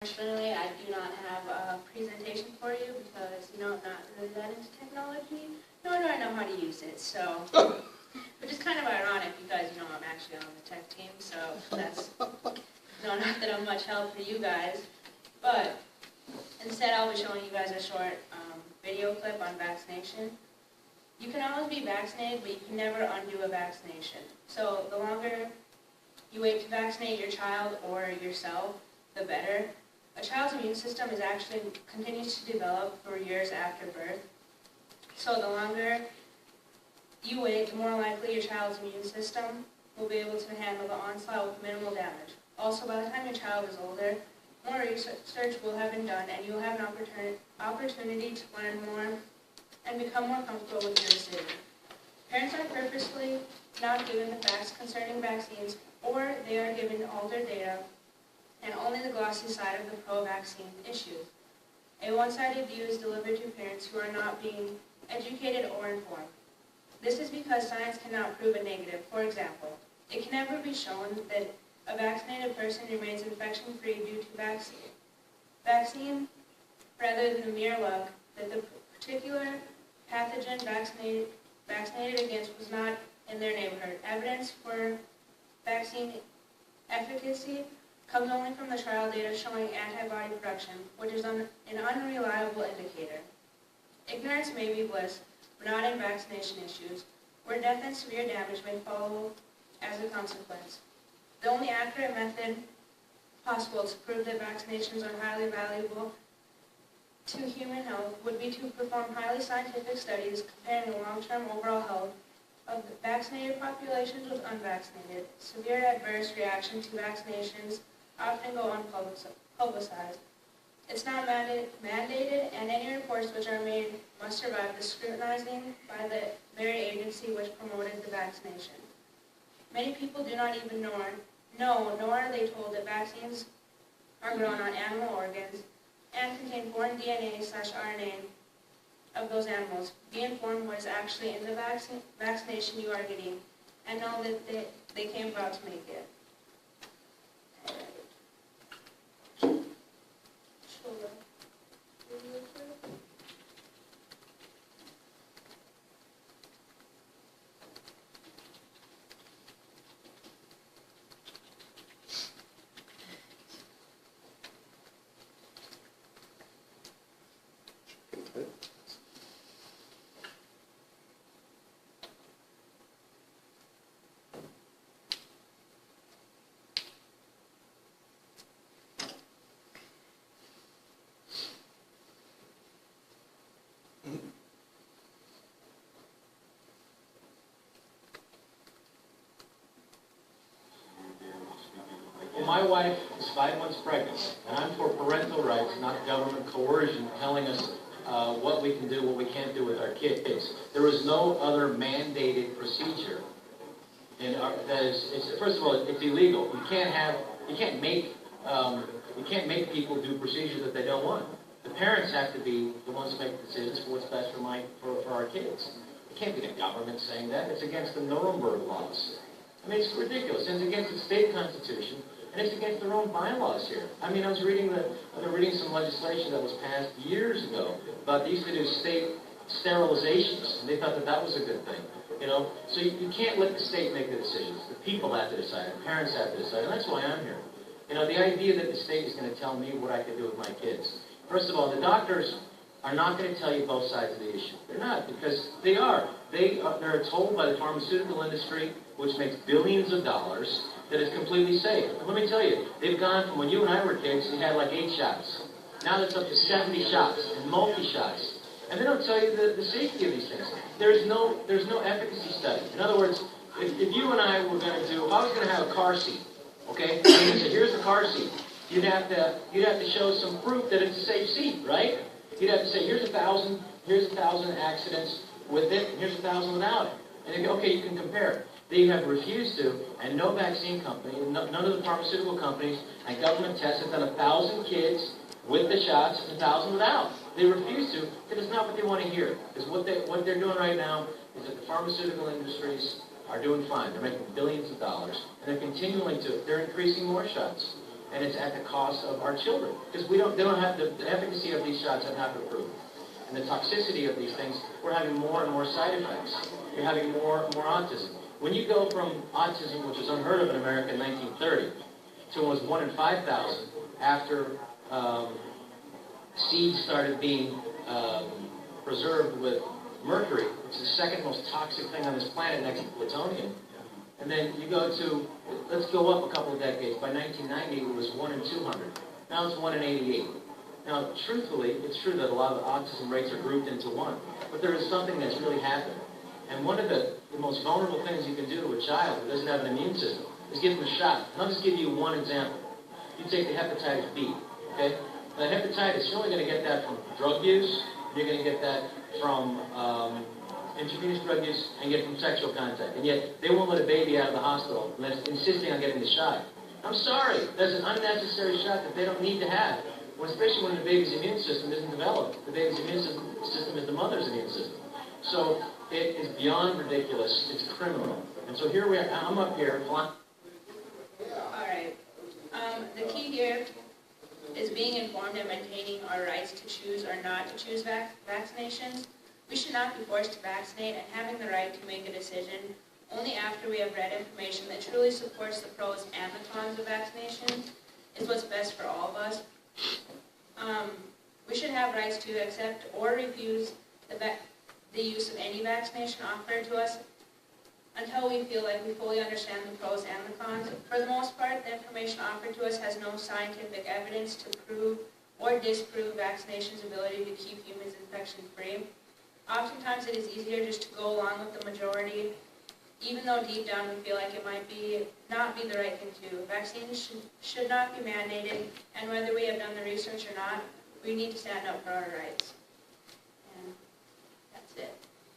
Unfortunately, I do not have a presentation for you because, I'm not really that into technology, nor do I know how to use it, so, which is kind of ironic because, I'm actually on the tech team, so that's, not that I'm much help for you guys, but instead I'll be showing you guys a short video clip on vaccination. You can always be vaccinated, but you can never undo a vaccination. So the longer you wait to vaccinate your child or yourself, the better. A child's immune system continues to develop for years after birth. So the longer you wait, the more likely your child's immune system will be able to handle the onslaught with minimal damage. Also, by the time your child is older, more research will have been done and you will have an opportunity to learn more and become more comfortable with your decision. Parents are purposely not given the facts concerning vaccines, or they are given altered data and only the glossy side of the pro-vaccine issue. A one-sided view is delivered to parents who are not being educated or informed. This is because science cannot prove a negative. For example, it can never be shown that a vaccinated person remains infection-free due to vaccine rather than the mere luck that the particular pathogen vaccinated against was not in their neighborhood. Evidence for vaccine efficacy comes only from the trial data showing antibody production, which is an unreliable indicator. Ignorance may be bliss, but not in vaccination issues, where death and severe damage may follow as a consequence. The only accurate method possible to prove that vaccinations are highly valuable to human health would be to perform highly scientific studies comparing the long-term overall health of the vaccinated populations with unvaccinated. Severe adverse reaction to vaccinations often go unpublicized. It's not mandated, and any reports which are made must survive the scrutinizing by the very agency which promoted the vaccination. Many people do not even know, nor are they told that vaccines are grown on animal organs and contain foreign DNA/RNA of those animals. Be informed what is actually in the vaccination you are getting, and know that they came about to make it. Well, my wife is 5 months pregnant, and I'm for parental rights, not government coercion telling us what we can do, what we can't do with our kids. There is no other mandated procedure. First of all, it's illegal. You can't make people do procedures that they don't want. The parents have to be the ones to make decisions for what's best for our kids. It can't be the government saying that. It's against the Nuremberg laws. I mean, it's ridiculous. And it's against the state constitution, and it's against their own bylaws here. I mean, I've been reading some legislation that was passed years ago about they used to do state sterilizations, and they thought that was a good thing. So you can't let the state make the decisions. The people have to decide. The parents have to decide, and that's why I'm here. The idea that the state is going to tell me what I can do with my kids. First of all, the doctors are not going to tell you both sides of the issue. They're not, because they are. They're told by the pharmaceutical industry, which makes billions of dollars, that it's completely safe. And let me tell you, they've gone from when you and I were kids, you had like 8 shots. Now it's up to 70 shots and multi-shots. And they don't tell you the safety of these things. There's no efficacy study. In other words, if you and I were going to do, if I was going to have a car seat, okay, and you said, here's the car seat, you'd have to show some proof that it's a safe seat, right? You'd have to say, here's 1,000 accidents with it, and here's 1,000 without it. And they go, okay, you can compare it. They have refused to, and no vaccine company, none of the pharmaceutical companies and government tests have done 1,000 kids with the shots and 1,000 without. They refuse to, because it's not what they want to hear. Because what they're doing right now is that the pharmaceutical industries are doing fine. They're making billions of dollars, and they're increasing more shots. and it's at the cost of our children. Because they don't have the efficacy of these shots have not been proven. And the toxicity of these things, we're having more and more side effects. You're having more autism. When you go from autism, which was unheard of in America in 1930, to almost 1 in 5,000 after seeds started being preserved with mercury, which is the second most toxic thing on this planet next to plutonium. And then you go to, let's go up a couple of decades. By 1990, it was 1 in 200. Now it's 1 in 88. Now, truthfully, it's true that a lot of the autism rates are grouped into one, but there is something that's really happened. And one of the most vulnerable things you can do to a child who doesn't have an immune system is give them a shot. And I'll just give you one example. You take the hepatitis B, okay? Now, hepatitis, you're only going to get that from drug use, you're going to get that from intravenous drug use, and get it from sexual contact. And yet, they won't let a baby out of the hospital unless insisting on getting the shot. I'm sorry, that's an unnecessary shot that they don't need to have. Well, especially when the baby's immune system isn't developed. The baby's immune system is the mother's immune system. So it is beyond ridiculous. It's criminal. And so here we are. I'm up here. All right. The key here is being informed and maintaining our rights to choose or not to choose vaccinations. We should not be forced to vaccinate, and having the right to make a decision only after we have read information that truly supports the pros and the cons of vaccination is what's best for all of us. We should have rights to accept or refuse the use of any vaccination offered to us until we feel like we fully understand the pros and the cons. For the most part, the information offered to us has no scientific evidence to prove or disprove vaccination's ability to keep humans infection-free. Oftentimes it is easier just to go along with the majority, even though deep down we feel like it might not be the right thing to do. Vaccines should not be mandated, and whether we have done the research or not, we need to stand up for our rights.